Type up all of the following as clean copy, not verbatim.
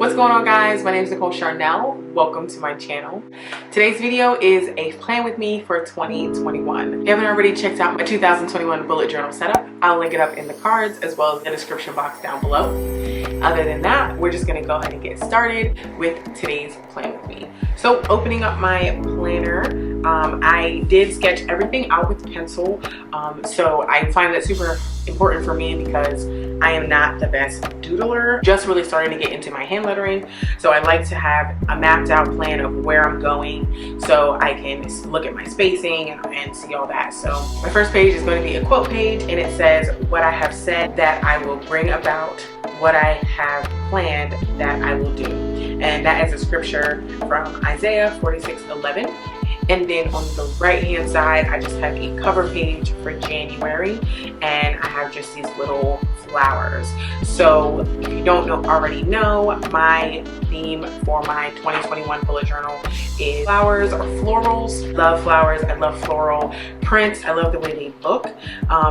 What's going on, guys? My name is Nicole Charnel. Welcome to my channel. Today's video is a plan with me for 2021. If you haven't already checked out my 2021 bullet journal setup, I'll link it up in the cards as well as the description box down below. Other than that, we're just gonna go ahead and get started with today's plan with me. So opening up my planner, I did sketch everything out with pencil. So I find that super important for me because I am not the best doodler, just really starting to get into my hand lettering. So I like to have a mapped out plan of where I'm going so I can look at my spacing and see all that. So my first page is going to be a quote page, and it says what I have said that I will bring about, what I have planned that I will do. And that is a scripture from Isaiah 46:11. And then on the right hand side, I just have a cover page for January, and I have just these little flowers. So if you don't already know, my theme for my 2021 bullet journal is flowers or florals. Love flowers, I love floral prints, I love the way they look.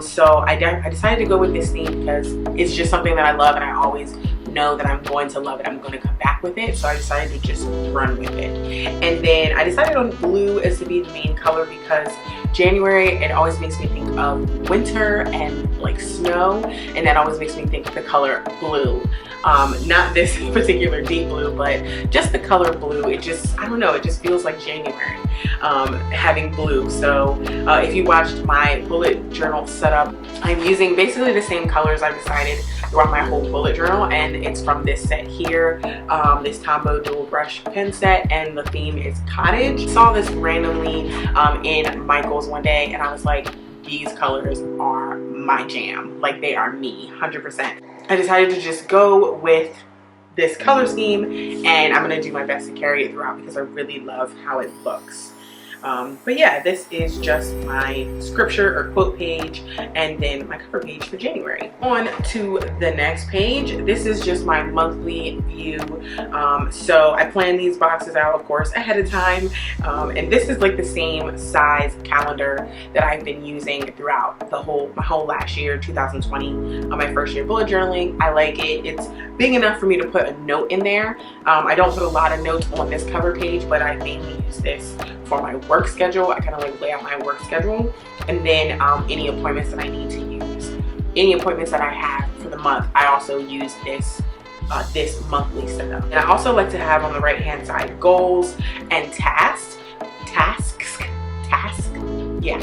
So I decided to go with this theme because it's just something that I love, and I always know that I'm going to love it. I'm going to come back with it, so I decided to just run with it. And then I decided on blue as to be the main color because January, it always makes me think of winter and like snow, and that always makes me think of the color blue. Not this particular deep blue, but just the color blue. It just, I don't know, it just feels like January having blue. So if you watched my bullet journal setup, I'm using basically the same colors I've decided throughout my whole bullet journal, and it's from this set here, this Tombow dual brush pen set, and the theme is cottage. Saw this randomly in Michael's one day, and I was like, these colors are my jam. Like, they are me, 100%. I decided to just go with this color scheme, and I'm gonna do my best to carry it throughout because I really love how it looks. But yeah, this is just my scripture or quote page, and then my cover page for January. On to the next page. This is just my monthly view. So I plan these boxes out, of course, ahead of time. And this is like the same size calendar that I've been using throughout my whole last year, 2020, on my first year bullet journaling. I like it. It's big enough for me to put a note in there. I don't put a lot of notes on this cover page, but I mainly use this for my work schedule. I kind of like lay out my work schedule, and then any appointments that I need to use, any appointments that I have for the month, I also use this monthly setup. And I also like to have on the right hand side goals and tasks, yeah,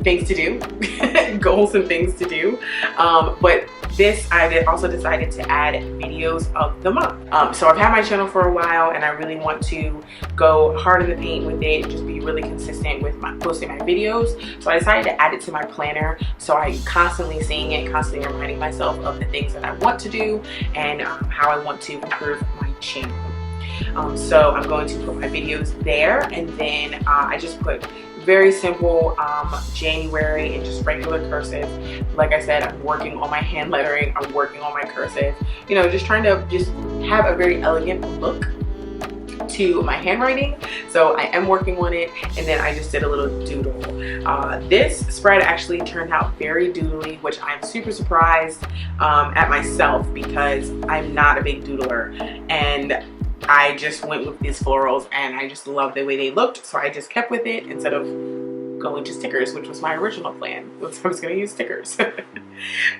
things to do, goals and things to do. But this, I also decided to add videos of the month. So I've had my channel for a while, and I really want to go hard in the paint with it, just be really consistent with posting my videos. So I decided to add it to my planner, so I'm constantly seeing it, constantly reminding myself of the things that I want to do and how I want to improve my channel. So I'm going to put my videos there, and then I just put very simple January in just regular cursive. Like I said, I'm working on my hand lettering, I'm working on my cursive, you know, just trying to just have a very elegant look to my handwriting. So I am working on it, and then I just did a little doodle. This spread actually turned out very doodly, which I'm super surprised at myself because I'm not a big doodler, and I just went with these florals, and I just loved the way they looked, so I just kept with it instead of going to stickers, which was my original plan. I was going to use stickers.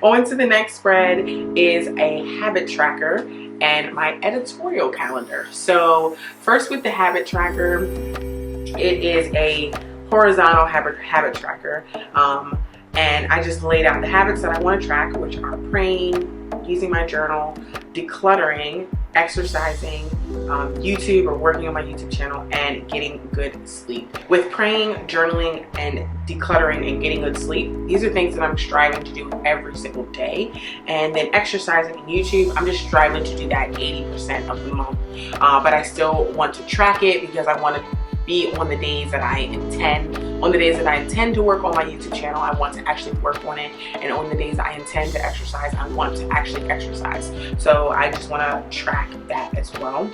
On to the next spread is a habit tracker and my editorial calendar. So first with the habit tracker, it is a horizontal habit tracker, and I just laid out the habits that I want to track, which are praying, using my journal, decluttering, exercising, YouTube or working on my YouTube channel, and getting good sleep. With praying, journaling, and decluttering and getting good sleep, these are things that I'm striving to do every single day. And then exercising and YouTube, I'm just striving to do that 80% of the month. But I still want to track it because I want to be on the days that I intend to work on my YouTube channel, I want to actually work on it, and on the days I intend to exercise, I want to actually exercise. So I just want to track that as well.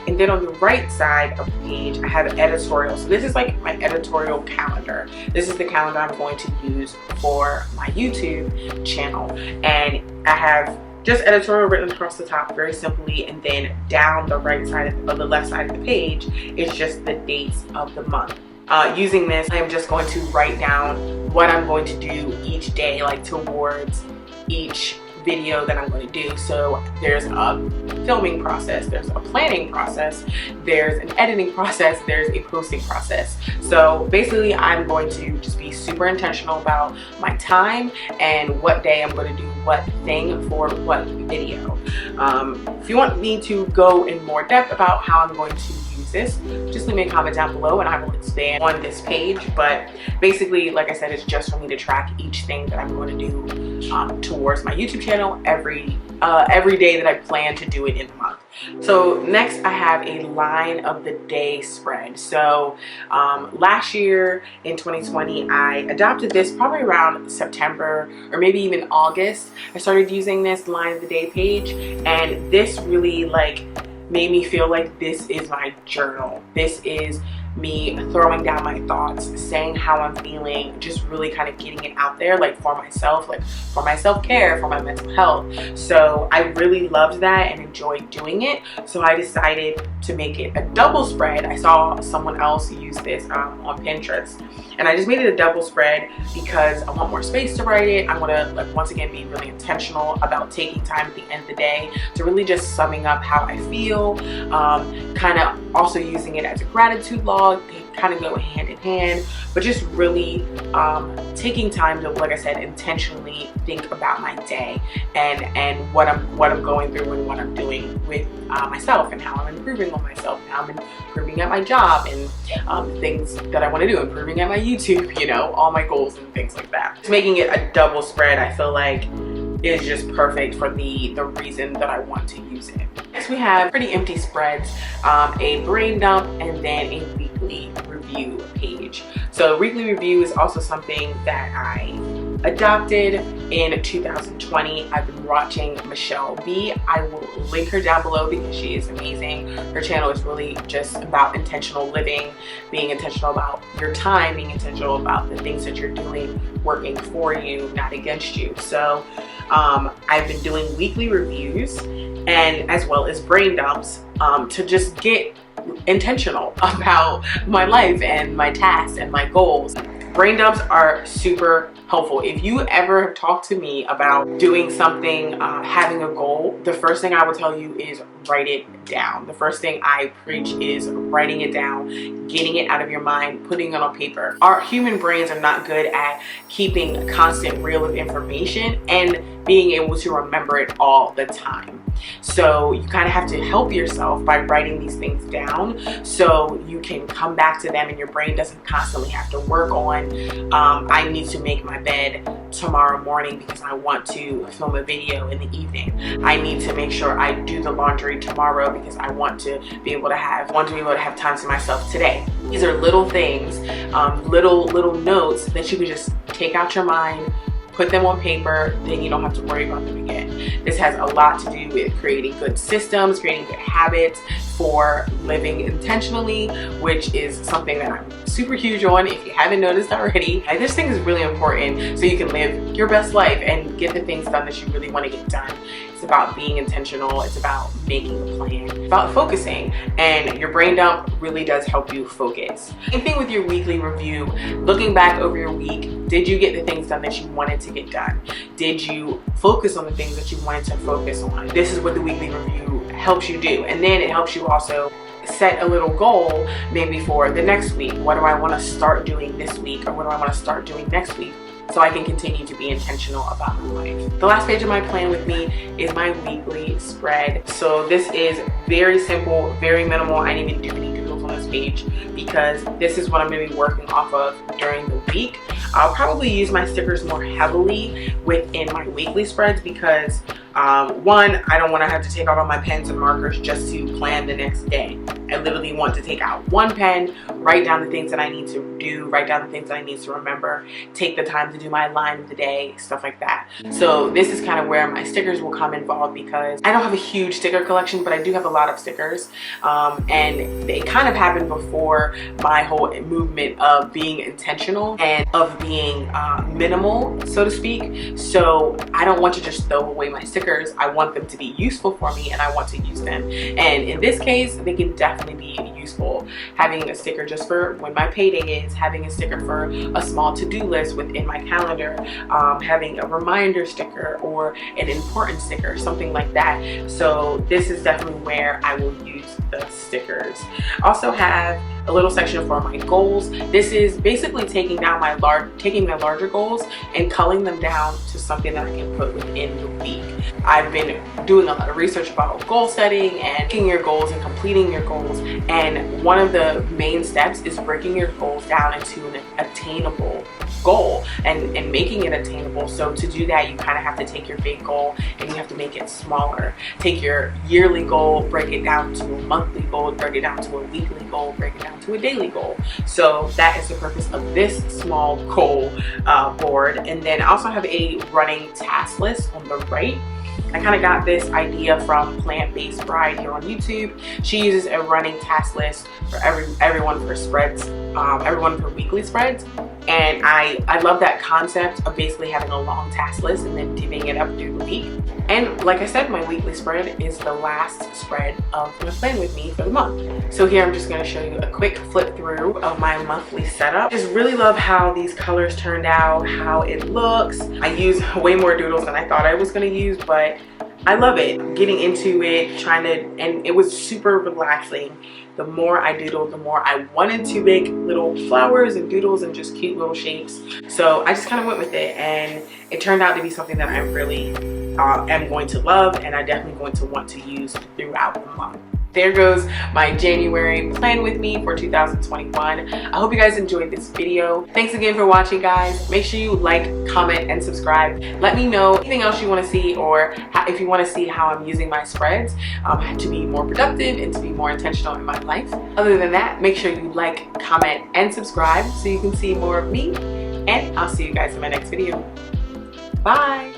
And then on the right side of the page, I have editorial. So this is like my editorial calendar. This is the calendar I'm going to use for my YouTube channel. And I have just editorial written across the top very simply, and then down the right side or the left side of the page is just the dates of the month. Using this, I am just going to write down what I'm going to do each day, like towards each video that I'm going to do. So there's a filming process, there's a planning process, there's an editing process, there's a posting process. So basically I'm going to just be super intentional about my time and what day I'm going to do what thing for what video. If you want me to go in more depth about how I'm going to use this, just leave me a comment down below and I will expand on this page. But basically, like I said, it's just for me to track each thing that I'm going to do towards my YouTube channel every day that I plan to do it in the month. So next I have a line of the day spread. So last year in 2020 I adopted this probably around September or maybe even August. I started using this line of the day page, and this really like made me feel like this is my journal. This is me throwing down my thoughts, saying how I'm feeling, just really kind of getting it out there, like for myself, like for my self-care, for my mental health. So I really loved that and enjoyed doing it. So I decided to make it a double spread. I saw someone else use this on Pinterest, and I just made it a double spread because I want more space to write it. I want to, like, once again, be really intentional about taking time at the end of the day to really just summing up how I feel, kind of also using it as a gratitude log. They kind of go hand in hand, but just really taking time to, like I said, intentionally think about my day and what I'm going through and what I'm doing with myself and how I'm improving on myself, and how I'm improving at my job, and things that I want to do, improving at my YouTube, you know, all my goals and things like that. Just making it a double spread, I feel like, is just perfect for the reason that I want to use it. Next we have pretty empty spreads, a brain dump, and then a weekly review page. So weekly review is also something that I adopted in 2020. I've been watching Michelle B. I will link her down below because she is amazing. Her channel is really just about intentional living, being intentional about your time, being intentional about the things that you're doing, working for you, not against you. So I've been doing weekly reviews and as well as brain dumps to just get intentional about my life and my tasks and my goals. Brain dumps are super helpful. If you ever have talked to me about doing something, having a goal, the first thing I will tell you is write it down. The first thing I preach is writing it down, getting it out of your mind, putting it on paper. Our human brains are not good at keeping a constant reel of information and being able to remember it all the time. So you kind of have to help yourself by writing these things down so you can come back to them and your brain doesn't constantly have to work on, I need to make my bed tomorrow morning because I want to film a video in the evening. I need to make sure I do the laundry tomorrow because I want to be able to have time to myself today. These are little things, little notes that you can just take out your mind, put them on paper, then you don't have to worry about them again. This has a lot to do with creating good systems, creating good habits for living intentionally, which is something that I'm super huge on if you haven't noticed already. And this thing is really important so you can live your best life and get the things done that you really want to get done. It's about being intentional, it's about making a plan, it's about focusing, and your brain dump really does help you focus. Same thing with your weekly review. Looking back over your week, did you get the things done that you wanted to get done? Did you focus on the things that you wanted to focus on? This is what the weekly review helps you do. And then it helps you also set a little goal maybe for the next week. What do I want to start doing this week, or what do I want to start doing next week, so I can continue to be intentional about my life. The last page of my plan with me is my weekly spread. So this is very simple, very minimal. I didn't even do any doodles on this page because this is what I'm going to be working off of during the week. I'll probably use my stickers more heavily within my weekly spreads because one, I don't want to have to take out all my pens and markers just to plan the next day. I literally want to take out one pen, write down the things that I need to do, write down the things that I need to remember, take the time to do my line of the day, stuff like that. So this is kind of where my stickers will come involved because I don't have a huge sticker collection, but I do have a lot of stickers. And they kind of happened before my whole movement of being intentional and of being minimal, so to speak. So I don't want to just throw away my stickers. stickers, I want them to be useful for me and I want to use them. And in this case, they can definitely be useful. Having a sticker just for when my payday is, having a sticker for a small to-do list within my calendar, having a reminder sticker or an important sticker, something like that. So this is definitely where I will use the stickers. Also have a little section for my goals. This is basically taking my larger goals and culling them down to something that I can put within the week. I've been doing a lot of research about goal setting and making your goals and completing your goals, and one of the main steps is breaking your goals down into an attainable goal and making it attainable. So to do that, you kind of have to take your big goal and you have to make it smaller. Take your yearly goal, break it down to a monthly goal, break it down to a weekly goal, break it down to a daily goal. So that is the purpose of this small goal board. And then I also have a running task list on the right. I kind of got this idea from Plant-Based Bride here on YouTube. She uses a running task list for everyone for spreads, everyone for weekly spreads. And I love that concept of basically having a long task list and then divvying it up through the week. And like I said, my weekly spread is the last spread of my plan with me for the month. So here I'm just going to show you a quick flip through of my monthly setup. Just really love how these colors turned out, how it looks. I use way more doodles than I thought I was going to use, but I love it. Getting into it, and it was super relaxing. The more I doodled, the more I wanted to make little flowers and doodles and just cute little shapes. So I just kind of went with it, and it turned out to be something that I really am going to love, and I definitely going to want to use throughout the month. There goes my January plan with me for 2021. I hope you guys enjoyed this video. Thanks again for watching, guys. Make sure you like, comment, and subscribe. Let me know anything else you want to see, or if you want to see how I'm using my spreads to be more productive and to be more intentional in my life. Other than that, make sure you like, comment, and subscribe so you can see more of me. And I'll see you guys in my next video. Bye.